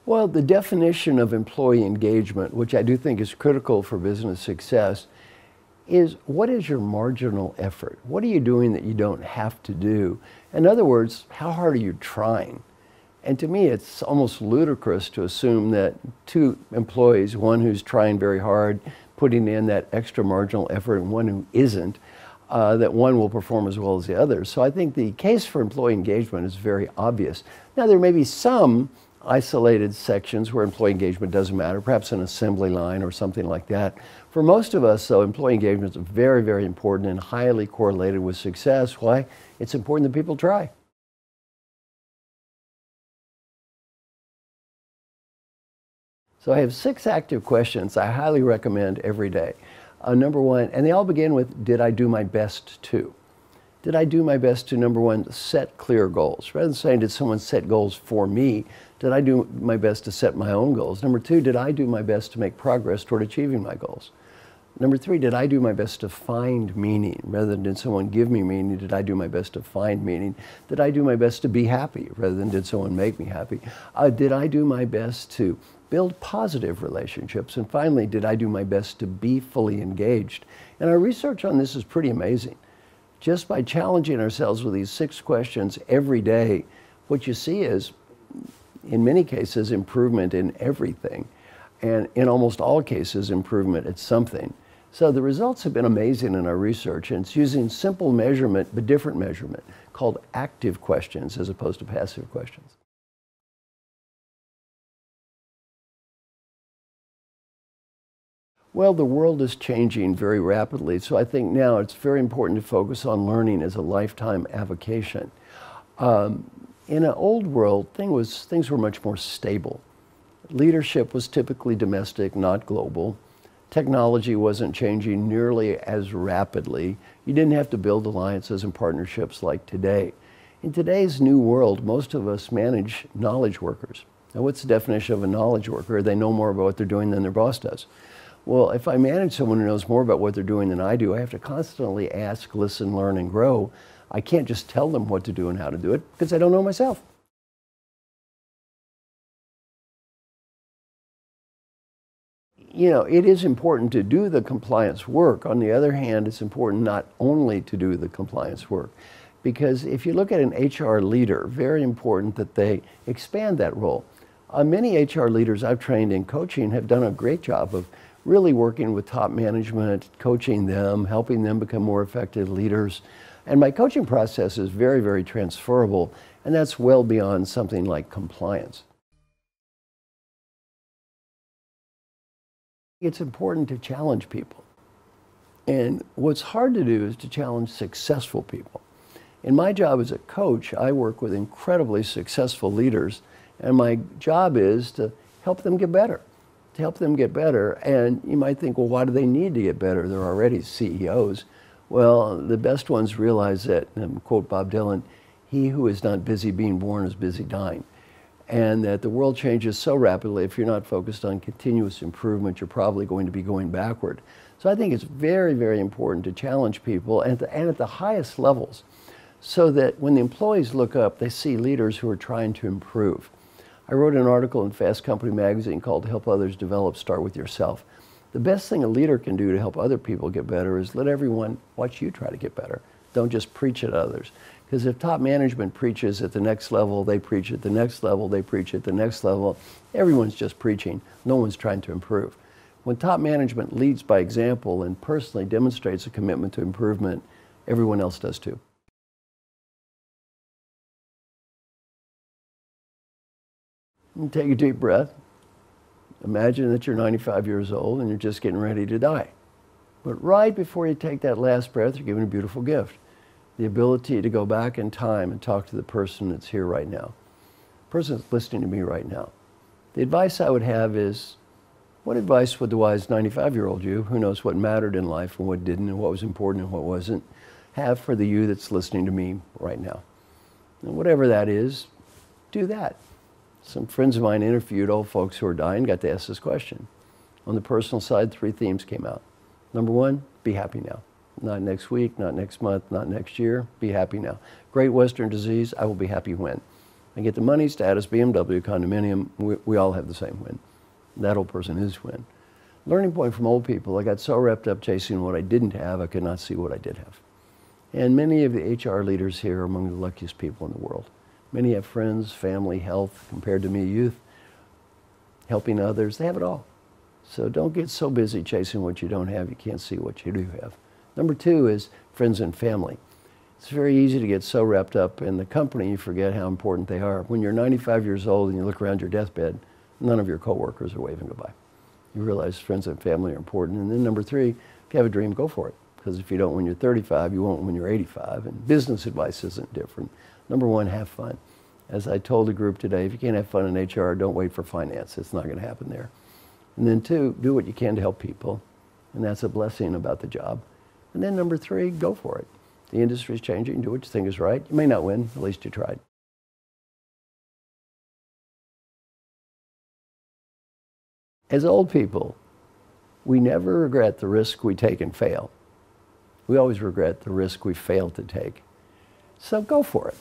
Well, the definition of employee engagement, which I do think is critical for business success, is what is your marginal effort? What are you doing that you don't have to do? In other words, how hard are you trying? And to me, it's almost ludicrous to assume that two employees, one who's trying very hard, putting in that extra marginal effort, and one who isn't, that one will perform as well as the other. So I think the case for employee engagement is very obvious. Now, there may be some isolated sections where employee engagement doesn't matter, perhaps an assembly line or something like that. For most of us, though, employee engagement is very, very important and highly correlated with success. Why? It's important that people try. So I have 6 active questions I highly recommend every day. Number 1, and they all begin with, did I do my best to? Did I do my best to, number 1, set clear goals? Rather than saying, did someone set goals for me, did I do my best to set my own goals? Number 2, did I do my best to make progress toward achieving my goals? Number 3, did I do my best to find meaning? Rather than did someone give me meaning, did I do my best to find meaning? Did I do my best to be happy rather than did someone make me happy? Did I do my best to build positive relationships? And finally, did I do my best to be fully engaged? And our research on this is pretty amazing. Just by challenging ourselves with these 6 questions every day, what you see is, in many cases, improvement in everything. And in almost all cases, improvement at something. So the results have been amazing in our research, and it's using simple measurement, but different measurement, called active questions as opposed to passive questions. Well, the world is changing very rapidly, so I think now it's very important to focus on learning as a lifetime avocation. In an old world, things were much more stable. Leadership was typically domestic, not global. Technology wasn't changing nearly as rapidly. You didn't have to build alliances and partnerships like today. In today's new world, most of us manage knowledge workers. Now, what's the definition of a knowledge worker? They know more about what they're doing than their boss does. Well, if I manage someone who knows more about what they're doing than I do, I have to constantly ask, listen, learn, and grow. I can't just tell them what to do and how to do it because I don't know myself. You know, it is important to do the compliance work. On the other hand, it's important not only to do the compliance work, because if you look at an HR leader, very important that they expand that role. Many HR leaders I've trained in coaching have done a great job of really working with top management, coaching them, helping them become more effective leaders. And my coaching process is very, very transferable, and that's well beyond something like compliance. It's important to challenge people. And what's hard to do is to challenge successful people. In my job as a coach, I work with incredibly successful leaders, and my job is to help them get better. To help them get better. And you might think, well, why do they need to get better? They're already CEOs. Well, the best ones realize that, and quote Bob Dylan, he who is not busy being born is busy dying. And that the world changes so rapidly, if you're not focused on continuous improvement, you're probably going to be going backward. So I think it's very, very important to challenge people and at the highest levels, so that when the employees look up, they see leaders who are trying to improve. I wrote an article in Fast Company magazine called Help Others Develop, Start With Yourself. The best thing a leader can do to help other people get better is let everyone watch you try to get better. Don't just preach at others. Because if top management preaches at the next level, they preach at the next level, they preach at the next level, everyone's just preaching. No one's trying to improve. When top management leads by example and personally demonstrates a commitment to improvement, everyone else does too. And take a deep breath. Imagine that you're 95 years old and you're just getting ready to die. But right before you take that last breath, you're given a beautiful gift. The ability to go back in time and talk to the person that's here right now. The person that's listening to me right now. The advice I would have is, what advice would the wise 95-year-old you, who knows what mattered in life and what didn't and what was important and what wasn't, have for the you that's listening to me right now? And whatever that is, do that. Some friends of mine interviewed old folks who are dying, got to ask this question. On the personal side, 3 themes came out. Number 1, be happy now. Not next week, not next month, not next year, be happy now. Great Western disease, I will be happy when. I get the money, status, BMW, condominium, we all have the same win. That old person is win. Learning point from old people, I got so wrapped up chasing what I didn't have, I could not see what I did have. And many of the HR leaders here are among the luckiest people in the world. Many have friends, family, health, compared to me, youth, helping others, they have it all. So don't get so busy chasing what you don't have, you can't see what you do have. Number two is friends and family. It's very easy to get so wrapped up in the company you forget how important they are. When you're 95 years old and you look around your deathbed, none of your coworkers are waving goodbye. You realize friends and family are important. And then number three, if you have a dream, go for it. Because if you don't when you're 35, you won't when you're 85. And business advice isn't different. Number one, have fun. As I told a group today, if you can't have fun in HR, don't wait for finance. It's not going to happen there. And then two, do what you can to help people. And that's a blessing about the job. And then number three, go for it. The industry's changing. Do what you think is right. You may not win. At least you tried. As old people, we never regret the risk we take and fail. We always regret the risk we fail to take. So go for it.